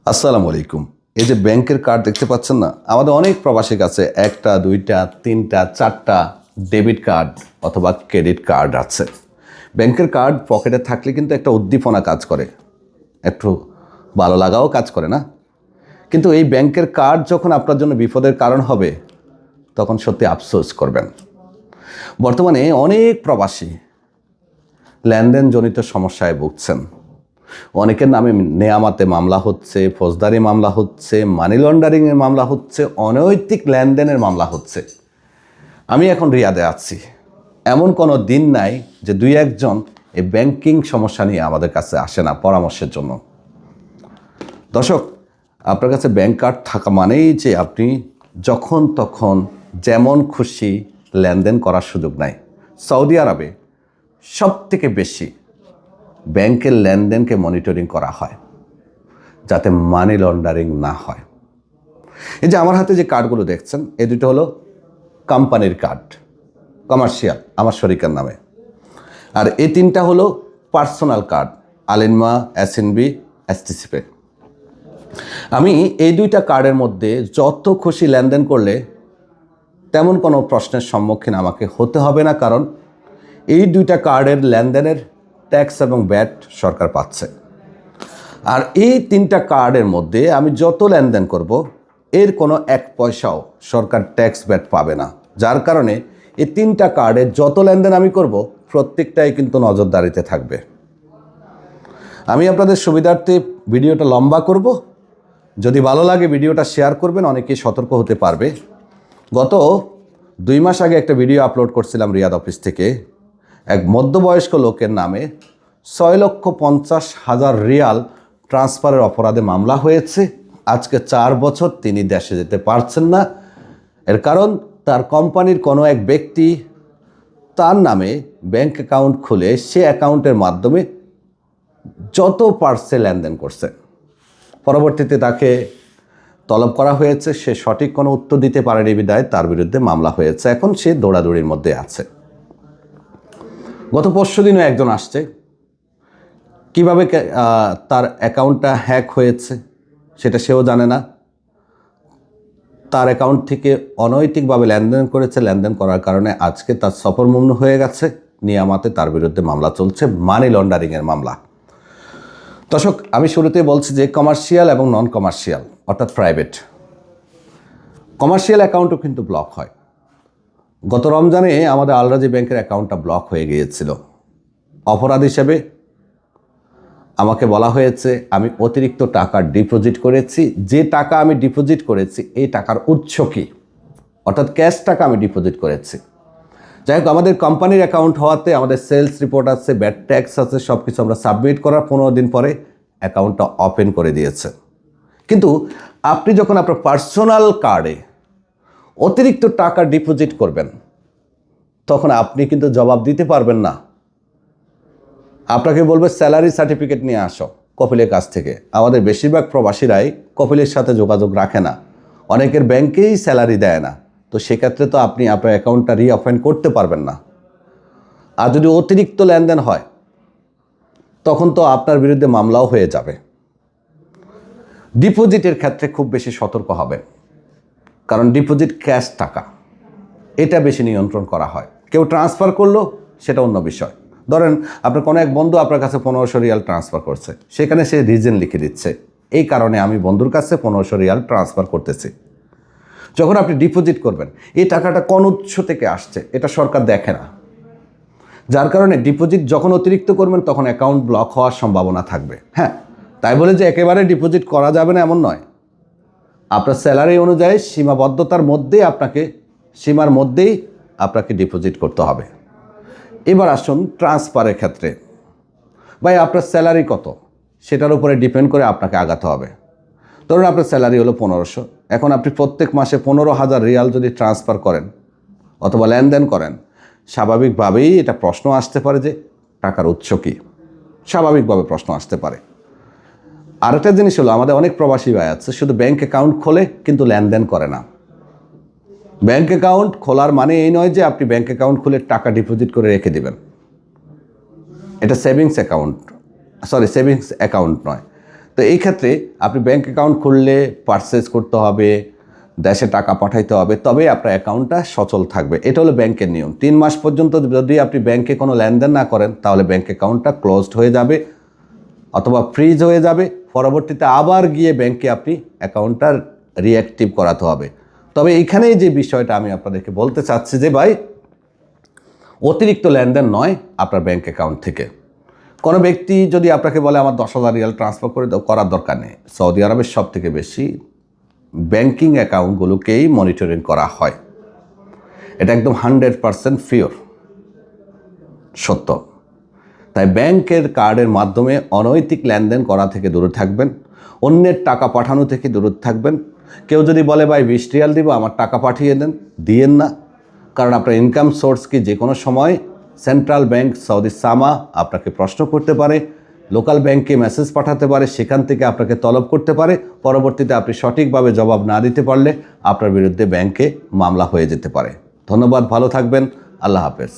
আসসালামু আলাইকুম। এই যে ব্যাংকের কার্ড দেখতে পাচ্ছেন না, আমাদের অনেক প্রবাসীর কাছে একটা, দুইটা, তিনটা, চারটা ডেবিট কার্ড অথবা ক্রেডিট কার্ড আছে। ব্যাংকের কার্ড পকেটে থাকলে কিন্তু একটা উদ্দীপনা কাজ করে, একটু ভালো লাগাও কাজ করে না? কিন্তু এই ব্যাংকের কার্ড যখন আপনার জন্য বিপদের কারণ হবে, তখন সত্যি আফসোস করবেন। বর্তমানে অনেক প্রবাসী লেনদেনজনিত সমস্যায় ভুগছেন। অনেকের নামে নেয়ামাতে মামলা হচ্ছে, ফৌজদারি মামলা হচ্ছে, মানি লন্ডারিংয়ের মামলা হচ্ছে, অনৈতিক লেনদেনের মামলা হচ্ছে। আমি এখন রিয়াদে আছি, এমন কোনো দিন নাই যে দুই একজন এই ব্যাংকিং সমস্যা নিয়ে আমাদের কাছে আসে না পরামর্শের জন্য। দর্শক, আপনার কাছে ব্যাংক কার্ড থাকা মানেই যে আপনি যখন তখন যেমন খুশি লেনদেন করার সুযোগ নাই। সৌদি আরবে সবথেকে বেশি ব্যাংকের লেনদেনকে মনিটরিং করা হয় যাতে মানি লন্ডারিং না হয়। এই যে আমার হাতে যে কার্ডগুলো দেখছেন, এই দুটো হলো কোম্পানির কার্ড, কমার্শিয়াল, আমার শরিকের নামে। আর এই তিনটা হলো পার্সোনাল কার্ড, আলিনমা, এসএনবি, এসটিসিপে। আমি এই দুইটা কার্ডের মধ্যে যত খুশি লেনদেন করলে তেমন কোনো প্রশ্নের সম্মুখীন আমাকে হতে হবে না, কারণ এই দুইটা কার্ডের লেনদেনের ট্যাক্স এবং ব্যাট সরকার পাচ্ছে। আর এই তিনটা কার্ডের মধ্যে আমি যত লেনদেন করব, এর কোনো এক পয়সাও সরকার ট্যাক্স ব্যাট পাবে না। যার কারণে এই তিনটা কার্ডে যত লেনদেন আমি করব, প্রত্যেকটাই কিন্তু নজরদারিতে থাকবে। আমি আপনাদের সুবিধার্থে ভিডিওটা লম্বা করব, যদি ভালো লাগে ভিডিওটা শেয়ার করবেন, অনেকেই সতর্ক হতে পারবে। গত 2 মাস আগে একটা ভিডিও আপলোড করছিলাম রিয়াদ অফিস থেকে। এক মধ্যবয়স্ক লোকের নামে 6,50,000 রিয়াল ট্রান্সফারের অপরাধে মামলা হয়েছে। আজকে 4 বছর তিনি দেশে যেতে পারছেন না। এর কারণ তার কোম্পানির কোনো এক ব্যক্তি তার নামে ব্যাংক অ্যাকাউন্ট খুলে সে অ্যাকাউন্টের মাধ্যমে যত পারছে লেনদেন করছে। পরবর্তীতে তাকে তলব করা হয়েছে, সে সঠিক কোনো উত্তর দিতে পারেনি বিধায় তার বিরুদ্ধে মামলা হয়েছে। এখন সে দৌড়াদৌড়ির মধ্যে আছে। গত পরশুদিনও একজন আসছে, কিভাবে তার অ্যাকাউন্টটা হ্যাক হয়েছে সেটা সেও জানে না। তার অ্যাকাউন্ট থেকে অনৈতিকভাবে লেনদেন করেছে, লেনদেন করার কারণে আজকে তার সফরমুম্ন হয়ে গেছে। নিয়ামাতে তার বিরুদ্ধে মামলা চলছে, মানি লন্ডারিংয়ের মামলা। দর্শক, আমি শুরুতেই বলছি যে কমার্শিয়াল এবং নন কমার্শিয়াল অর্থাৎ প্রাইভেট, কমার্শিয়াল অ্যাকাউন্টও কিন্তু ব্লক হয়। গত রমজানে আমাদের আলরাজি ব্যাংকের অ্যাকাউন্টটা ব্লক হয়ে গিয়েছিল। অপরাধ হিসেবে আমাকে বলা হয়েছে আমি অতিরিক্ত টাকা ডিপোজিট করেছি। যে টাকা আমি ডিপোজিট করেছি এই টাকার উৎস কী, অর্থাৎ ক্যাশ টাকা আমি ডিপোজিট করেছি। যাই হোক, আমাদের কোম্পানির অ্যাকাউন্ট হওয়াতে আমাদের সেলস রিপোর্ট আছে, ব্যাড ট্যাক্স আছে, সব কিছু আমরা সাবমিট করার 15 দিন পরে অ্যাকাউন্টটা ওপেন করে দিয়েছে। কিন্তু আপনি যখন আপনার পার্সোনাল কার্ডে অতিরিক্ত টাকা ডিপোজিট করবেন, তখন আপনি কিন্তু জবাব দিতে পারবেন না। আপনাকে বলবে স্যালারি সার্টিফিকেট নিয়ে আসো কপিলের কাছ থেকে। আমাদের বেশিরভাগ প্রবাসীরাই কপিলের সাথে যোগাযোগ রাখে না, অনেকের ব্যাংকেই স্যালারি দেয় না। তো সেক্ষেত্রে তো আপনি আপনার অ্যাকাউন্টটা রিওপেন করতে পারবেন না। আর যদি অতিরিক্ত লেনদেন হয়, তখন তো আপনার বিরুদ্ধে মামলাও হয়ে যাবে। ডিপোজিটের ক্ষেত্রে খুব বেশি সতর্ক হবেন, কারণ ডিপোজিট ক্যাশ টাকা, এটা বেশি নিয়ন্ত্রণ করা হয়। কেউ ট্রান্সফার করলো সেটা অন্য বিষয়। ধরেন আপনার কোনো এক বন্ধু আপনার কাছে 1500 রিয়াল ট্রান্সফার করছে, সেখানে সে রিজন লিখে দিচ্ছে, এই কারণে আমি বন্ধুর কাছে 1500 রিয়াল ট্রান্সফার করতেছি। যখন আপনি ডিপোজিট করবেন, এই টাকাটা কোন উৎস থেকে আসছে এটা সরকার দেখে না। যার কারণে ডিপোজিট যখন অতিরিক্ত করবেন, তখন অ্যাকাউন্ট ব্লক হওয়ার সম্ভাবনা থাকবে। হ্যাঁ, তাই বলে যে একেবারে ডিপোজিট করা যাবে না এমন নয়। আপনার স্যালারি অনুযায়ী সীমাবদ্ধতার মধ্যেই সীমার মধ্যেই আপনাকে ডিপোজিট করতে হবে। এবার আসুন ট্রান্সফারের ক্ষেত্রে। ভাই, আপনার স্যালারি কত সেটার উপরে ডিপেন্ড করে আপনাকে আগাতে হবে। ধরুন আপনার স্যালারি হলো 1500, এখন আপনি প্রত্যেক মাসে 15,000 রিয়াল যদি ট্রান্সফার করেন অথবা লেনদেন করেন, স্বাভাবিকভাবেই এটা প্রশ্ন আসতে পারে যে টাকার উৎস কী। স্বাভাবিকভাবে প্রশ্ন আসতে পারে। আরেকটা জিনিস হলো, আমাদের অনেক প্রবাসী ভাই আছে শুধু ব্যাংক অ্যাকাউন্ট খোলে কিন্তু লেনদেন করে না। ব্যাংক অ্যাকাউন্ট খোলার মানে এই নয় যে আপনি ব্যাংক অ্যাকাউন্ট খুলে টাকা ডিপোজিট করে রেখে দেবেন। এটা সেভিংস অ্যাকাউন্ট নয়। তো এই ক্ষেত্রে আপনি ব্যাঙ্ক অ্যাকাউন্ট খুললে পারচেজ করতে হবে, দেশে টাকা পাঠাইতে হবে, তবে আপনার অ্যাকাউন্টটা সচল থাকবে। এটা হলো ব্যাংকের নিয়ম। 3 মাস পর্যন্ত যদি আপনি ব্যাংকে কোনো লেনদেন না করেন তাহলে ব্যাঙ্ক অ্যাকাউন্টটা ক্লোজড হয়ে যাবে অথবা ফ্রিজ হয়ে যাবে। পরবর্তীতে আবার গিয়ে ব্যাংকে আপনি অ্যাকাউন্টটা রিঅ্যাক্টিভ করাতে হবে। তবে এইখানেই যে বিষয়টা আমি আপনাদেরকে বলতে চাচ্ছি যে ভাই, অতিরিক্ত লেনদেন নয় আপনার ব্যাংক অ্যাকাউন্ট থেকে। কোনো ব্যক্তি যদি আপনাকে বলে আমার 10,000 রিয়াল ট্রান্সফার করে দাও, করার দরকার নেই। সৌদি আরবের সব থেকে বেশি ব্যাংকিং অ্যাকাউন্টগুলোকেই মনিটরিং করা হয়। এটা একদম 100% পিওর সত্য। তাই ব্যাংকের কার্ডের মাধ্যমে অনৈতিক লেনদেন করা থেকে দূরে থাকবেন, অন্যের টাকা পাঠানো থেকে দূরে থাকবেন। কেউ যদি বলে ভাই 20 রিয়াল দিব, আমার টাকা পাঠিয়ে দেন, দিয়েন না। কারণ আপনার ইনকাম সোর্স কি যে কোনো সময় সেন্ট্রাল ব্যাংক সৌদি সামা আপনাকে প্রশ্ন করতে পারে, লোকাল ব্যাংকে মেসেজ পাঠাতে পারে, সেখান থেকে আপনাকে তলব করতে পারে। পরবর্তীতে আপনি সঠিকভাবে জবাব না দিতে পারলে আপনার বিরুদ্ধে ব্যাংকে মামলা হয়ে যেতে পারে। ধন্যবাদ, ভালো থাকবেন, আল্লাহ হাফেজ।